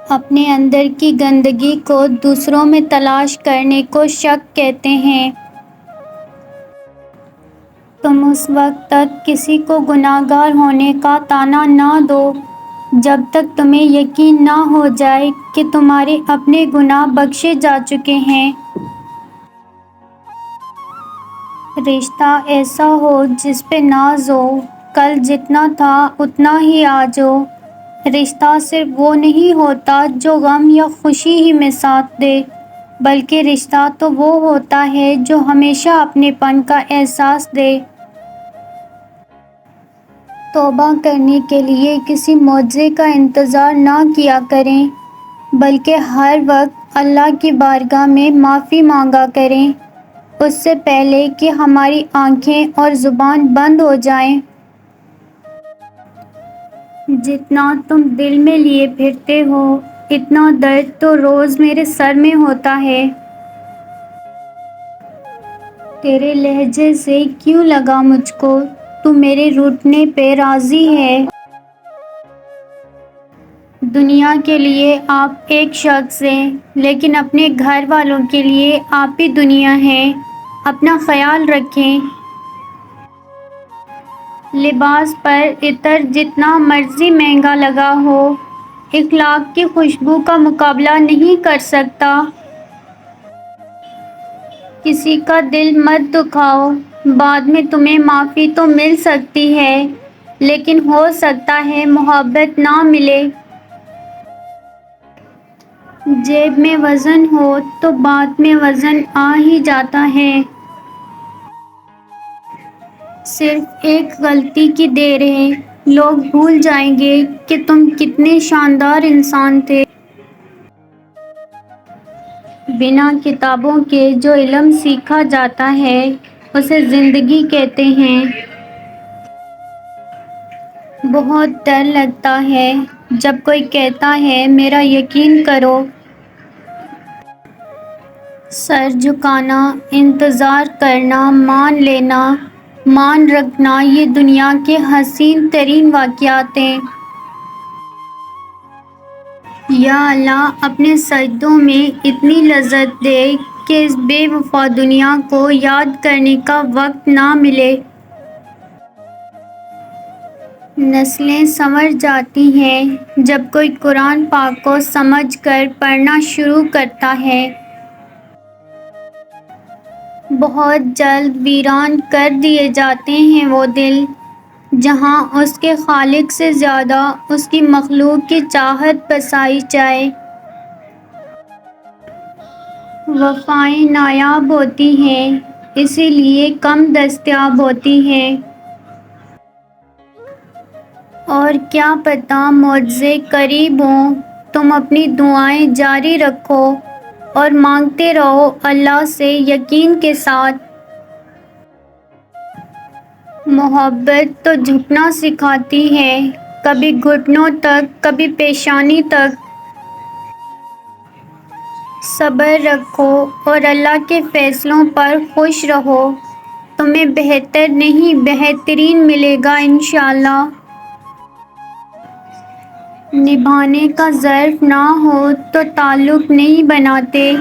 اپنے اندر کی گندگی کو دوسروں میں تلاش کرنے کو شک کہتے ہیں۔ تم اس وقت تک کسی کو گناہ گار ہونے کا طعنہ نہ دو جب تک تمہیں یقین نہ ہو جائے کہ تمہارے اپنے گناہ بخشے جا چکے ہیں۔ رشتہ ایسا ہو جس پہ ناز ہو، کل جتنا تھا اتنا ہی آج ہو۔ رشتہ صرف وہ نہیں ہوتا جو غم یا خوشی ہی میں ساتھ دے، بلکہ رشتہ تو وہ ہوتا ہے جو ہمیشہ اپنے پن کا احساس دے۔ توبہ کرنے کے لیے کسی معجزے کا انتظار نہ کیا کریں، بلکہ ہر وقت اللہ کی بارگاہ میں معافی مانگا کریں، اس سے پہلے کہ ہماری آنکھیں اور زبان بند ہو جائیں۔ جتنا تم دل میں لیے پھرتے ہو، اتنا درد تو روز میرے سر میں ہوتا ہے۔ تیرے لہجے سے کیوں لگا مجھ کو تو میرے روٹھنے پہ راضی ہے۔ دنیا کے لیے آپ ایک شخص ہیں، لیکن اپنے گھر والوں کے لیے آپ ہی دنیا ہیں۔ اپنا خیال رکھیں۔ لباس پر عطر جتنا مرضی مہنگا لگا ہو، اخلاق کی خوشبو کا مقابلہ نہیں کر سکتا۔ کسی کا دل مت دکھاؤ، بعد میں تمہیں معافی تو مل سکتی ہے، لیکن ہو سکتا ہے محبت نہ ملے۔ جیب میں وزن ہو تو بات میں وزن آ ہی جاتا ہے۔ صرف ایک غلطی کی دیر ہے، لوگ بھول جائیں گے کہ تم کتنے شاندار انسان تھے۔ بنا کتابوں کے جو علم سیکھا جاتا ہے، اسے زندگی کہتے ہیں۔ بہت ڈر لگتا ہے جب کوئی کہتا ہے میرا یقین کرو۔ سر جھکانا، انتظار کرنا، مان لینا، مان رکھنا، یہ دنیا کے حسین ترین واقعات ہیں۔ یا اللہ اپنے سجدوں میں اتنی لذت دے کہ اس بے وفا دنیا کو یاد کرنے کا وقت نہ ملے۔ نسلیں سنور جاتی ہیں جب کوئی قرآن پاک کو سمجھ کر پڑھنا شروع کرتا ہے۔ بہت جلد ویران کر دیے جاتے ہیں وہ دل، جہاں اس کے خالق سے زیادہ اس کی مخلوق کی چاہت بسائی جائے۔ وفائیں نایاب ہوتی ہیں، اسی لیے کم دستیاب ہوتی ہیں۔ اور کیا پتہ معجزے قریب ہوں۔ تم اپنی دعائیں جاری رکھو اور مانگتے رہو اللہ سے یقین کے ساتھ۔ محبت تو جھکنا سکھاتی ہے، کبھی گھٹنوں تک، کبھی پیشانی تک۔ صبر رکھو اور اللہ کے فیصلوں پر خوش رہو، تمہیں بہتر نہیں بہترین ملے گا انشاءاللہ۔ نبھانے کا ظرف نہ ہو تو تعلق نہیں بناتے۔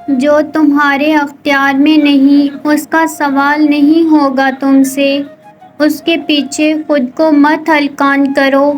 جو تمہارے اختیار میں نہیں، اس کا سوال نہیں ہوگا تم سے، اس کے پیچھے خود کو مت ہلکان کرو۔